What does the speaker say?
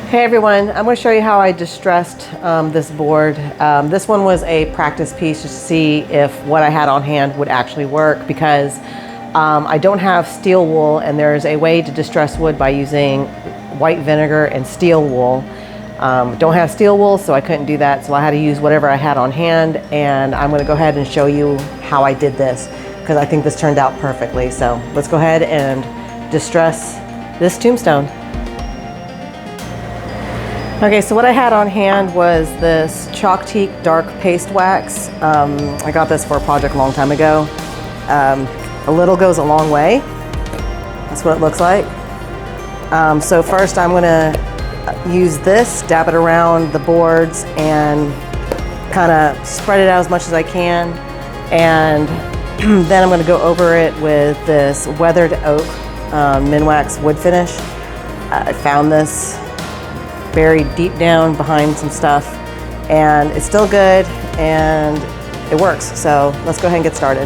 Hey everyone, I'm going to show you how I distressed this board. This one was a practice piece just to see if what I had on hand would actually work, because I don't have steel wool, and there's a way to distress wood by using white vinegar and steel wool. Don't have steel wool, so I couldn't do that, so I had to use whatever I had on hand, and I'm going to go ahead and show you how I did this, because I think this turned out perfectly. So let's go ahead and distress this tombstone. Okay, so what I had on hand was this Chalk Teak Dark Paste Wax. I got this for a project a long time ago. A little goes a long way. That's what it looks like. So first I'm gonna use this, dab it around the boards, and kind of spread it out as much as I can. And then I'm gonna go over it with this weathered oak Minwax wood finish. I found this buried deep down behind some stuff, and it's still good and it works. So let's go ahead and get started.